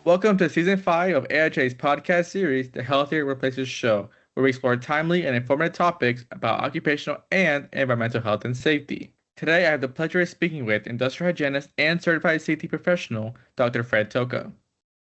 Welcome to Season 5 of AIHA's podcast series, The Healthier Workplaces Show, where we explore timely and informative topics about occupational and environmental health and safety. Today, I have the pleasure of speaking with industrial hygienist and certified safety professional, Dr. Fred Toca.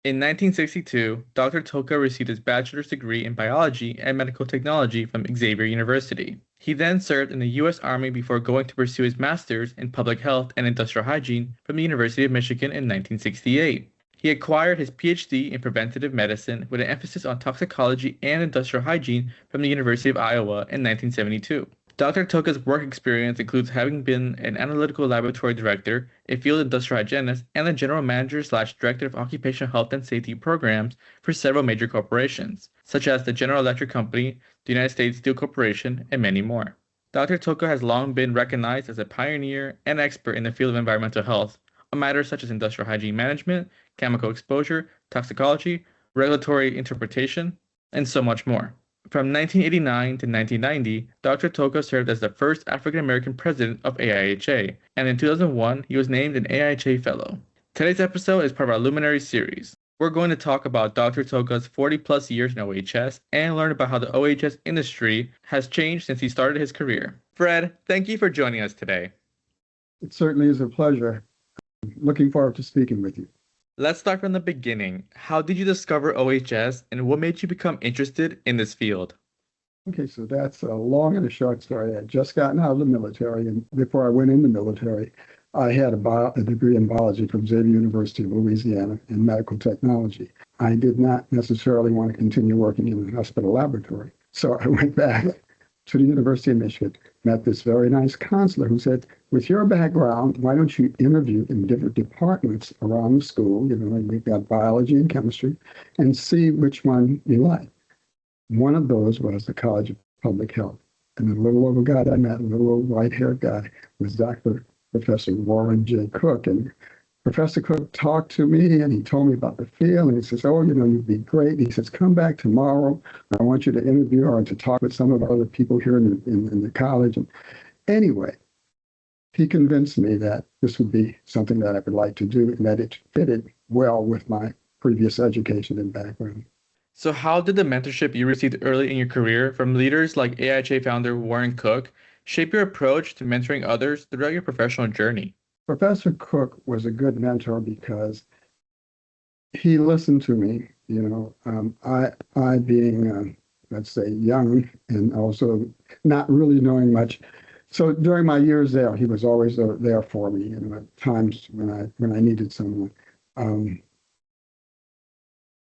In 1962, Dr. Toca received his bachelor's degree in biology and medical technology from Xavier University. He then served in the U.S. Army before going to pursue his master's in public health and industrial hygiene from the University of Michigan in 1968. He acquired his PhD in preventative medicine with an emphasis on toxicology and industrial hygiene from the University of Iowa in 1972. Dr. Toca's work experience includes having been an analytical laboratory director, a field industrial hygienist, and the general manager/director of occupational health and safety programs for several major corporations, such as the General Electric Company, the United States Steel Corporation, and many more. Dr. Toca has long been recognized as a pioneer and expert in the field of environmental health on matters such as industrial hygiene management, chemical exposure, toxicology, regulatory interpretation, and so much more. From 1989 to 1990, Dr. Toca served as the first African American president of AIHA, and in 2001, he was named an AIHA Fellow. Today's episode is part of our Luminary series. We're going to talk about Dr. Toca's 40-plus years in OEHS and learn about how the OEHS industry has changed since he started his career. Fred, thank you for joining us today. It certainly is a pleasure. Looking forward to speaking with you. Let's start from the beginning. How did you discover OHS and what made you become interested in this field? Okay, so that's a long and a short story. I had just gotten out of the military, and before I went in the military, I had a degree in biology from Xavier University of Louisiana in medical technology. I did not necessarily want to continue working in a hospital laboratory, so I went back to the University of Michigan, met this very nice counselor who said, with your background, why don't you interview in different departments around the school, you've got biology and chemistry, and see which one you like. One of those was the College of Public Health. And the little old guy that I met, a little old white-haired guy, was Professor Warren J. Cook. And Professor Cook talked to me, and he told me about the field, and he says, oh, you'd be great. He says, come back tomorrow. I want you to interview or to talk with some of the other people here in the college. And anyway, he convinced me that this would be something that I would like to do and that it fitted well with my previous education and background. So how did the mentorship you received early in your career from leaders like AIHA founder Warren Cook shape your approach to mentoring others throughout your professional journey? Professor Cook was a good mentor because he listened to me. I being, let's say, young and also not really knowing much. So during my years there, he was always there for me. At times when I needed someone.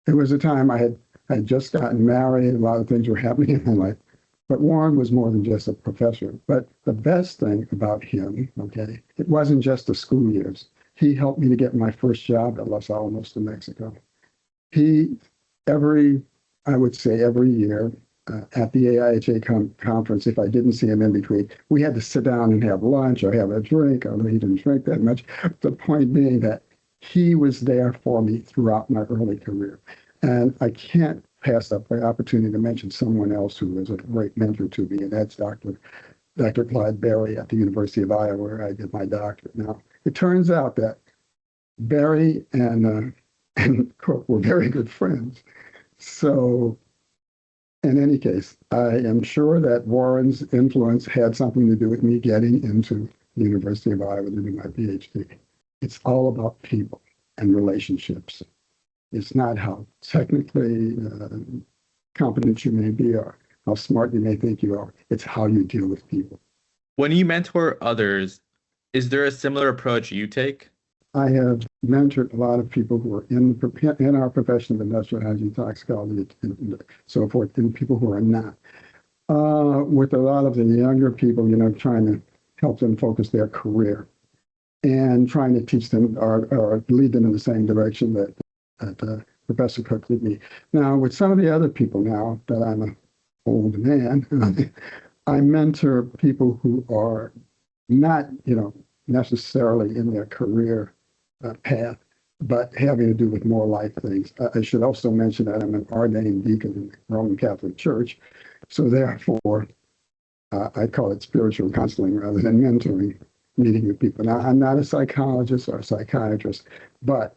It was a time I had just gotten married. A lot of things were happening in my life. But Warren was more than just a professor. But the best thing about him, okay, it wasn't just the school years. He helped me to get my first job at Los Alamos, New Mexico. I would say every year at the AIHA conference, if I didn't see him in between, we had to sit down and have lunch or have a drink, although he didn't drink that much. The point being that he was there for me throughout my early career. And I can't pass up the opportunity to mention someone else who was a great mentor to me, and that's Dr. Clyde Berry at the University of Iowa, where I did my doctorate. Now, it turns out that Berry and Cook were very good friends. So, in any case, I am sure that Warren's influence had something to do with me getting into the University of Iowa to do my PhD. It's all about people and relationships. It's not how technically competent you may be or how smart you may think you are. It's how you deal with people. When you mentor others, is there a similar approach you take? I have mentored a lot of people who are in our profession of industrial hygiene, toxicology, and so forth, and people who are not. With a lot of the younger people, trying to help them focus their career and trying to teach them or lead them in the same direction that Professor Cook did me. Now, with some of the other people now that I'm an old man, I mentor people who are not, necessarily in their career path, but having to do with more life things. I should also mention that I'm an ordained deacon in the Roman Catholic Church, so therefore, I call it spiritual counseling rather than mentoring, meeting with people. Now, I'm not a psychologist or a psychiatrist, but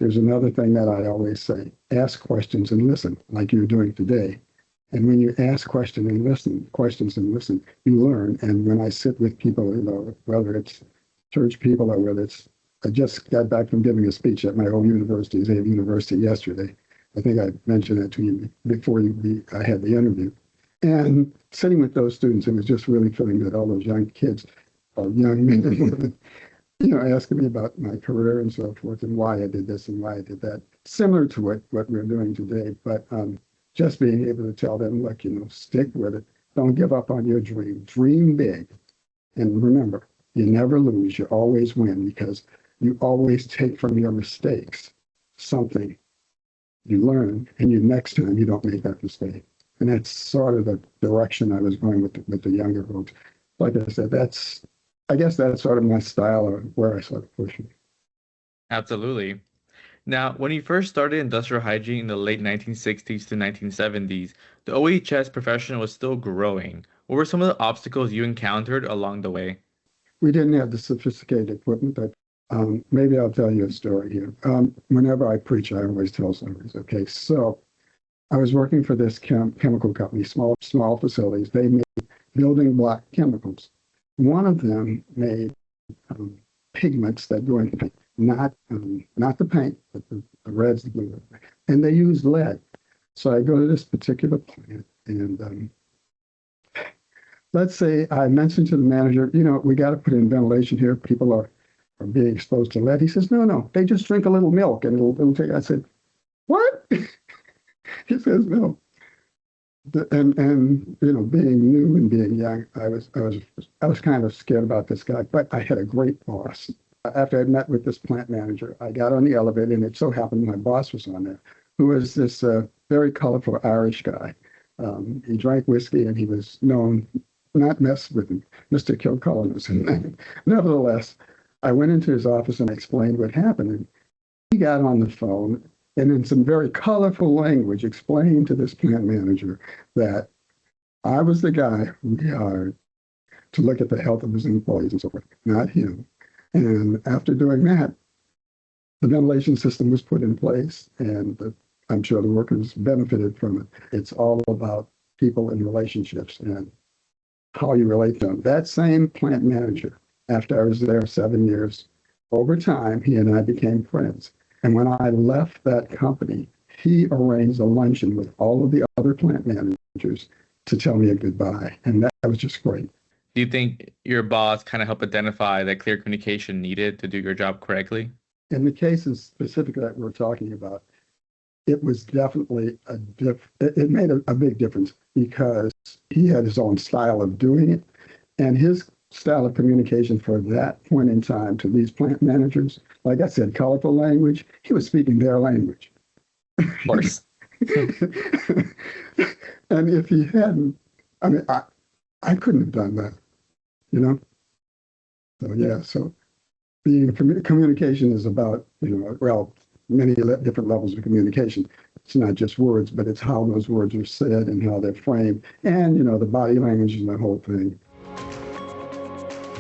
There's another thing that I always say, ask questions and listen, like you're doing today. And when you ask questions and listen, you learn. And when I sit with people, whether it's church people or whether it's, I just got back from giving a speech at my own university, Xavier University, yesterday. I think I mentioned that to you before I had the interview. And sitting with those students, it was just really feeling good. All those young kids, or young men and women, asking me about my career and so forth, and why I did this and why I did that. Similar to what we're doing today, but just being able to tell them, look, stick with it. Don't give up on your dream. Dream big. And remember, you never lose. You always win, because you always take from your mistakes something you learn, and next time you don't make that mistake. And that's sort of the direction I was going with the younger folks. Like I said, I guess that's sort of my style, or where I sort of push it. Absolutely. Now, when you first started industrial hygiene in the late 1960s to 1970s, the OEHS profession was still growing. What were some of the obstacles you encountered along the way? We didn't have the sophisticated equipment. Maybe I'll tell you a story here. Whenever I preach, I always tell stories. Okay, so I was working for this chemical company, small facilities. They made building block chemicals. One of them made pigments that go in paint, not the paint, but the reds, the blue, and they used lead. So I go to this particular plant, and let's say I mentioned to the manager, we got to put in ventilation here. People are being exposed to lead. He says, no, they just drink a little milk and it'll take. I said, what? He says, no. And being new and being young, I was kind of scared about this guy, but I had a great boss. After I met with this plant manager, I got on the elevator, and it so happened my boss was on there, who was this very colorful Irish guy. He drank whiskey, and he was known, not mess with him, Mr. Kilcullen was his name. Nevertheless, I went into his office and explained what happened. And he got on the phone, and in some very colorful language explained to this plant manager that I was the guy who he hired to look at the health of his employees and so forth, not him. And after doing that, the ventilation system was put in place, and I'm sure the workers benefited from it. It's all about people and relationships and how you relate to them. That same plant manager, after I was there 7 years, over time, he and I became friends. And when I left that company, he arranged a luncheon with all of the other plant managers to tell me a goodbye. And that was just great. Do you think your boss kind of helped identify that clear communication needed to do your job correctly? In the cases specifically that we're talking about, it was definitely it made a big difference, because he had his own style of doing it, and his style of communication for that point in time to these plant managers, like I said, colorful language, he was speaking their language. Of course. And if he hadn't, I couldn't have done that, So yeah, so being communication is about, many different levels of communication. It's not just words, but it's how those words are said and how they're framed, and the body language and the whole thing.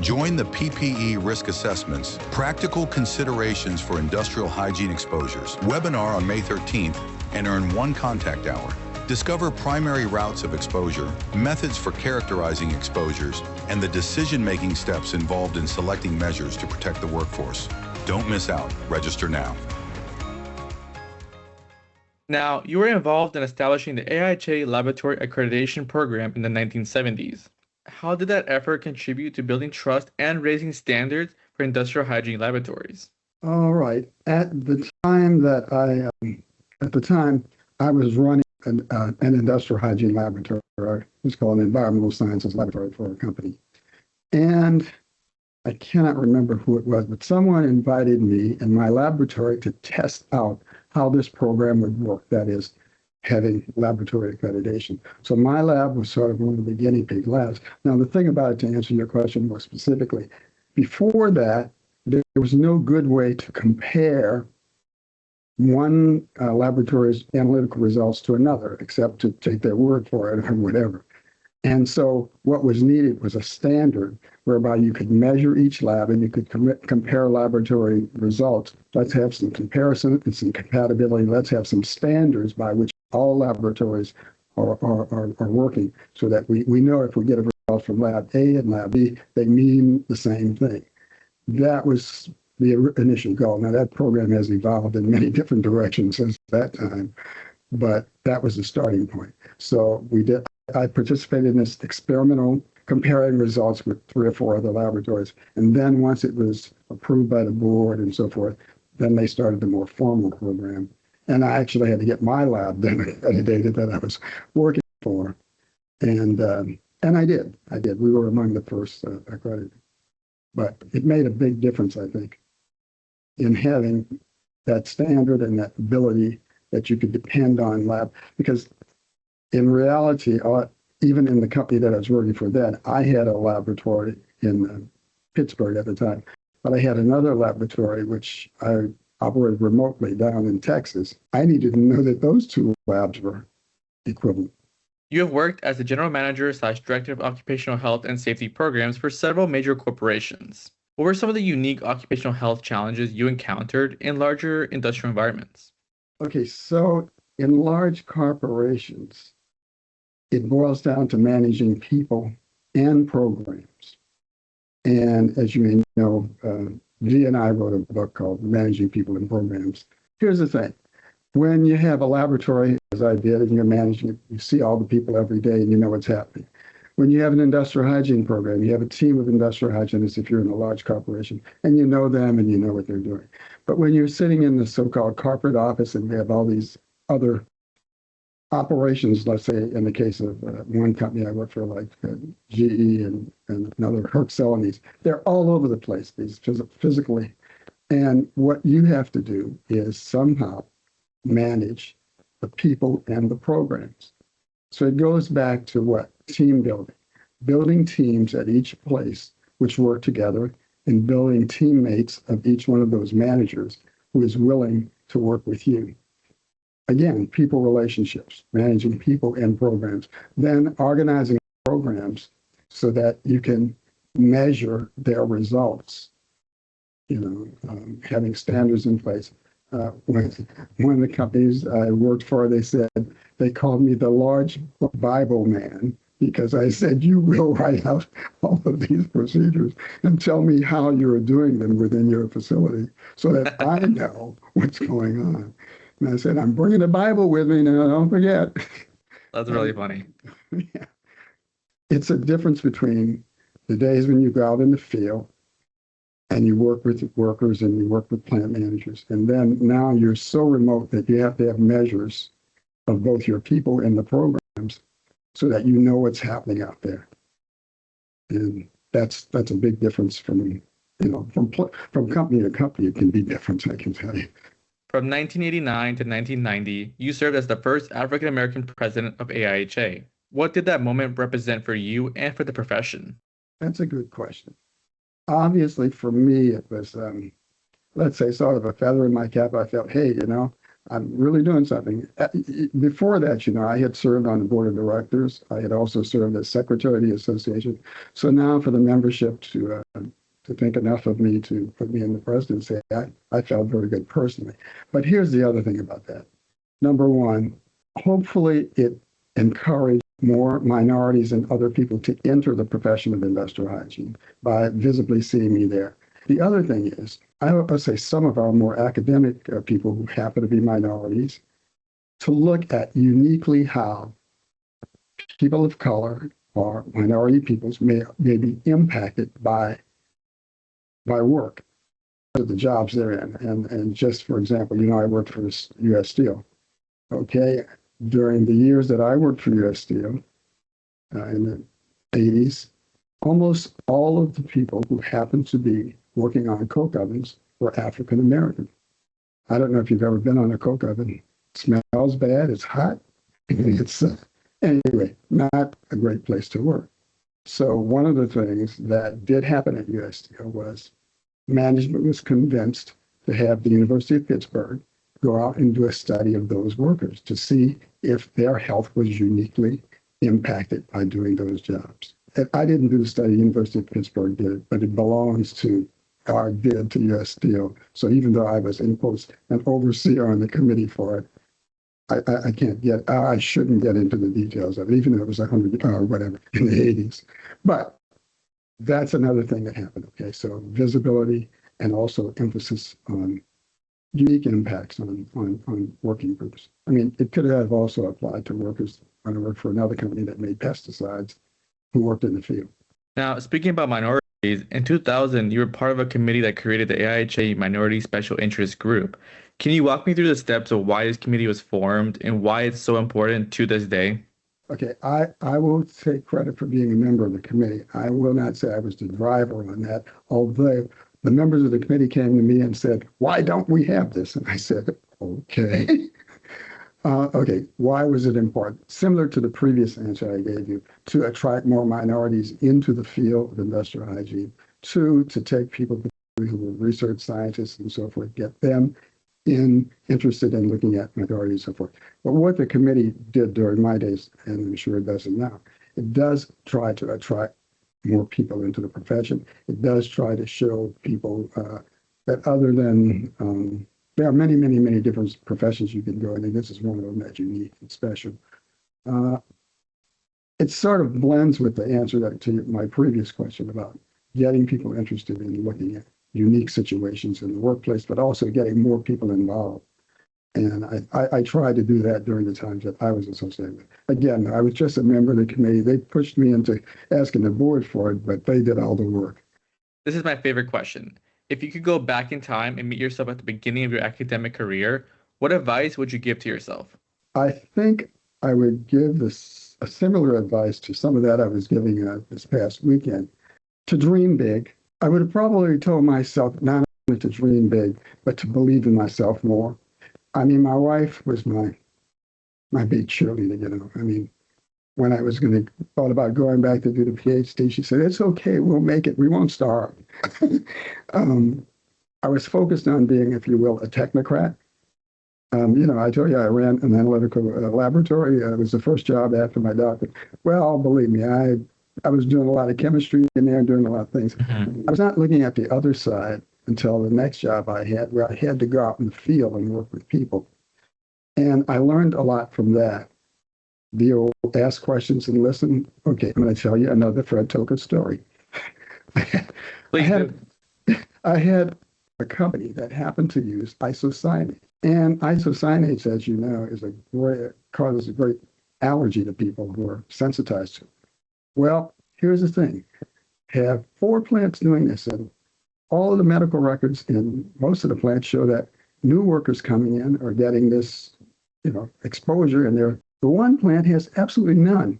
Join the PPE Risk Assessments, Practical Considerations for Industrial Hygiene Exposures webinar on May 13th and earn 1 contact hour. Discover primary routes of exposure, methods for characterizing exposures, and the decision-making steps involved in selecting measures to protect the workforce. Don't miss out. Register now. Now, you were involved in establishing the AIHA Laboratory Accreditation Program in the 1970s. How did that effort contribute to building trust and raising standards for industrial hygiene laboratories? All right. At the time I was running an industrial hygiene laboratory. It's called an environmental sciences laboratory for a company. And I cannot remember who it was, but someone invited me in my laboratory to test out how this program would work. That is, having laboratory accreditation. So my lab was sort of one of the guinea pig labs. Now, the thing about it, to answer your question more specifically, before that, there was no good way to compare one laboratory's analytical results to another, except to take their word for it or whatever. And so what was needed was a standard whereby you could measure each lab and you could compare laboratory results. Let's have some comparison and some compatibility. Let's have some standards by which all laboratories are working so that we know if we get a result from lab A and lab B, they mean the same thing. That was the initial goal. Now that program has evolved in many different directions since that time, but that was the starting point. So I participated in this experimental comparing results with 3 or 4 other laboratories. And then once it was approved by the board and so forth, then they started the more formal program. And I actually had to get my lab then accredited that I was working for. And I did. We were among the first accredited. But it made a big difference, I think, in having that standard and that ability that you could depend on lab. Because in reality, even in the company that I was working for then, I had a laboratory in Pittsburgh at the time, but I had another laboratory which I operated remotely down in Texas. I needed to know that those 2 labs were equivalent. You have worked as the general manager / director of occupational health and safety programs for several major corporations. What were some of the unique occupational health challenges you encountered in larger industrial environments? Okay, so in large corporations, it boils down to managing people and programs. And as you may know, G and I wrote a book called Managing People and Programs. Here's the thing. When you have a laboratory, as I did, and you're managing it, you see all the people every day and you know what's happening. When you have an industrial hygiene program, you have a team of industrial hygienists if you're in a large corporation, and you know them and you know what they're doing. But when you're sitting in the so-called corporate office and you have all these other operations, let's say in the case of one company I work for, like GE and another Herc Celanese, they're all over the place, these physically. And what you have to do is somehow manage the people and the programs. So it goes back to what? Team building. Building teams at each place which work together and building teammates of each one of those managers who is willing to work with you. Again, people relationships, managing people and programs, then organizing programs so that you can measure their results, having standards in place. When one of the companies I worked for, they called me the large Bible man because I said, you will write out all of these procedures and tell me how you're doing them within your facility so that I know what's going on. And I said, I'm bringing the Bible with me now, don't forget. That's really funny. Yeah. It's a difference between the days when you go out in the field and you work with workers and you work with plant managers. And then now you're so remote that you have to have measures of both your people and the programs so that you know what's happening out there. And that's a big difference from company to company. It can be different, I can tell you. From 1989 to 1990, you served as the first African-American president of AIHA. What did that moment represent for you and for the profession? That's a good question. Obviously, for me, it was, let's say, sort of a feather in my cap. I felt, hey, I'm really doing something. Before that, I had served on the board of directors. I had also served as secretary of the association. So now for the membership to think enough of me to put me in the presidency, I felt very good personally. But here's the other thing about that. Number one, hopefully it encouraged more minorities and other people to enter the profession of industrial hygiene by visibly seeing me there. The other thing is, I would say some of our more academic people who happen to be minorities, to look at uniquely how people of color or minority peoples may be impacted by work, the jobs they're in. And just for example, I worked for U.S. Steel. Okay, during the years that I worked for U.S. Steel in the 80s, almost all of the people who happened to be working on coke ovens were African American. I don't know if you've ever been on a coke oven. It smells bad, it's hot. It's anyway, not a great place to work. So one of the things that did happen at U.S. Steel was management was convinced to have the University of Pittsburgh go out and do a study of those workers to see if their health was uniquely impacted by doing those jobs. And I didn't do the study, University of Pittsburgh did it, but it belongs to, or did to US Steel. So even though I was, in quotes, an overseer on the committee for it, I shouldn't get into the details of it, even though it was 100 or whatever in the 80s. But that's another thing that happened. Okay, so visibility and also emphasis on unique impacts on working groups. I mean, it could have also applied to workers when I worked for another company that made pesticides who worked in the field. Now, speaking about minorities, in 2000, you were part of a committee that created the AIHA Minority Special Interest Group. Can you walk me through the steps of why this committee was formed and why it's so important to this day? Okay, I will take credit for being a member of the committee. I will not say I was the driver on that, although the members of the committee came to me and said, why don't we have this? And I said, okay. Okay, why was it important? Similar to the previous answer I gave you, to attract more minorities into the field of industrial hygiene. Two, to take people who were research scientists and so forth, get them interested in looking at minorities and so forth. But what the committee did during my days, and I'm sure it does it now, it does try to attract more people into the profession. It does try to show people that other than, there are many, many, many different professions you can go in, and this is one of them that's unique and special. It sort of blends with the answer to my previous question about getting people interested in looking at unique situations in the workplace, but also getting more people involved. And I tried to do that during the times that I was associated with. Again, I was just a member of the committee. They pushed me into asking the board for it, but they did all the work. This is my favorite question. If you could go back in time and meet yourself at the beginning of your academic career, what advice would you give to yourself? I think I would give a similar advice to some of that I was giving this past weekend. To dream big. I would have probably told myself not only to dream big, but to believe in myself more. I mean, my wife was my big cheerleader, you know. I mean, when I was thought about going back to do the PhD, she said, it's okay, we'll make it, we won't starve. I was focused on being, if you will, a technocrat. You know, I told you I ran an analytical laboratory. It was the first job after my doctorate. Well, believe me, I was doing a lot of chemistry in there, doing a lot of things. Mm-hmm. I was not looking at the other side until the next job I had, where I had to go out in the field and work with people. And I learned a lot from that. The old ask questions and listen. Okay, I'm going to tell you another Fred Toca story. I had a company that happened to use isocyanate. And isocyanates, as you know, causes a great allergy to people who are sensitized to it. Well, here's the thing. Have 4 plants doing this, and all of the medical records in most of the plants show that new workers coming in are getting this, you know, exposure, and the one plant has absolutely none.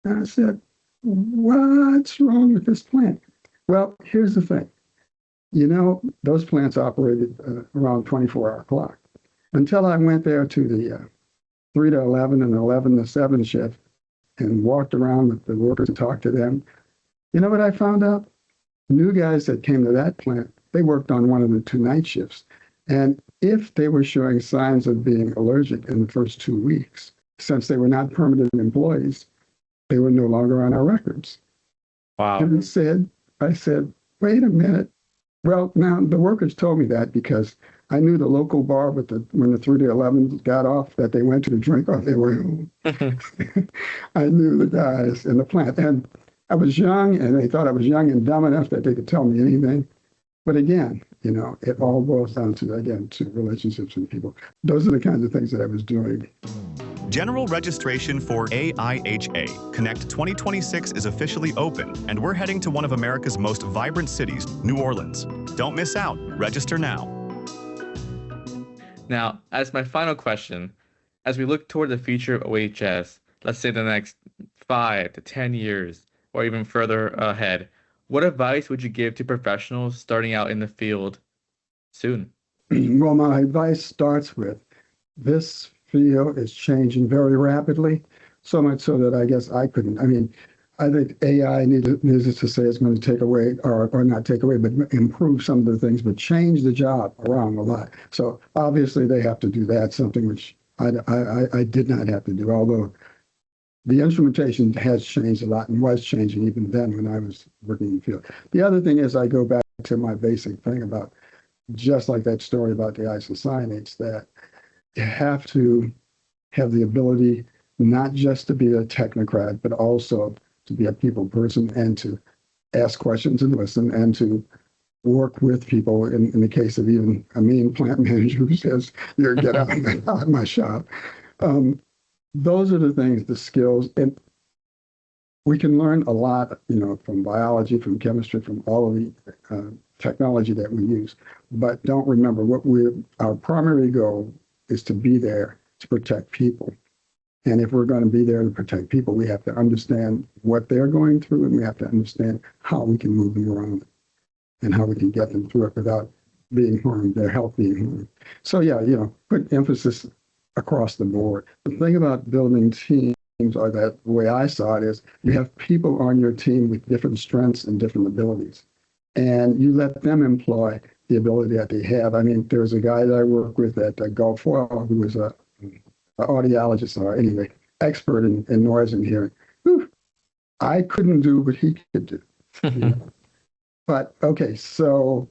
And I said, what's wrong with this plant? Well, here's the thing. You know, those plants operated around 24-hour clock until I went there to the 3 to 11 and 11 to 7 shift and walked around with the workers and talked to them. You know what I found out? New guys that came to that plant, they worked on one of the 2 night shifts. And if they were showing signs of being allergic in the first 2 weeks, since they were not permanent employees, they were no longer on our records. Wow. And I said, wait a minute. Well, now the workers told me that because I knew the local bar when the 3 to 11 got off that they went to drink on their way home. I knew the guys in the plant, and I was young, and they thought I was young and dumb enough that they could tell me anything. But again, you know, it all boils down to relationships and people. Those are the kinds of things that I was doing. General registration for AIHA Connect 2026 is officially open, and we're heading to one of America's most vibrant cities, New Orleans. Don't miss out. Register now. Now, as my final question, as we look toward the future of OEHS, let's say the next 5 to 10 years, or even further ahead, what advice would you give to professionals starting out in the field soon? Well, my advice starts with this field is changing very rapidly, so much so that I guess I think AI needs to say it's going to take away, or not take away, but improve some of the things, but change the job around a lot. So obviously they have to do that, something which I did not have to do, although the instrumentation has changed a lot and was changing even then when I was working in the field. The other thing is I go back to my basic thing about, just like that story about the isocyanates, that you have to have the ability not just to be a technocrat, but also to be a people person and to ask questions and listen and to work with people. In the case of even a mean plant manager who says, "You're get out of my shop." Those are the things, the skills, and we can learn a lot, from biology, from chemistry, from all of the technology that we use. But don't remember our primary goal is to be there to protect people. And if we're going to be there to protect people, we have to understand what they're going through, and we have to understand how we can move them around and how we can get them through it without being harmed, their health being harmed. So yeah, put emphasis across the board. The thing about building teams, or that the way I saw it, is you have people on your team with different strengths and different abilities, and you let them employ the ability that they have. I mean, there's a guy that I work with at Gulf Oil who was an audiologist, or anyway, expert in noise and hearing. Whew, I couldn't do what he could do. But okay, so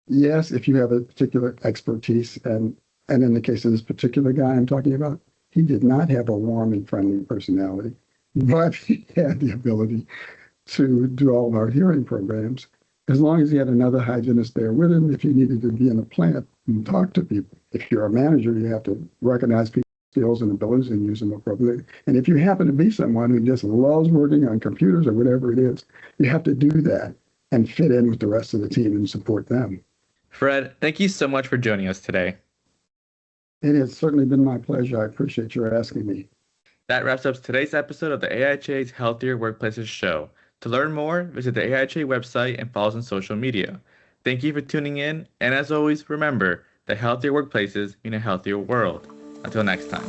yes, if you have a particular expertise, and in the case of this particular guy I'm talking about, he did not have a warm and friendly personality, but he had the ability to do all of our hearing programs, as long as he had another hygienist there with him. If he needed to be in a plant and talk to people, if you're a manager, you have to recognize people's skills and abilities and use them appropriately. And if you happen to be someone who just loves working on computers or whatever it is, you have to do that and fit in with the rest of the team and support them. Fred, thank you so much for joining us today. It has certainly been my pleasure. I appreciate your asking me. That wraps up today's episode of the AIHA's Healthier Workplaces show. To learn more, visit the AIHA website and follow us on social media. Thank you for tuning in, and as always, remember that healthier workplaces mean a healthier world. Until next time.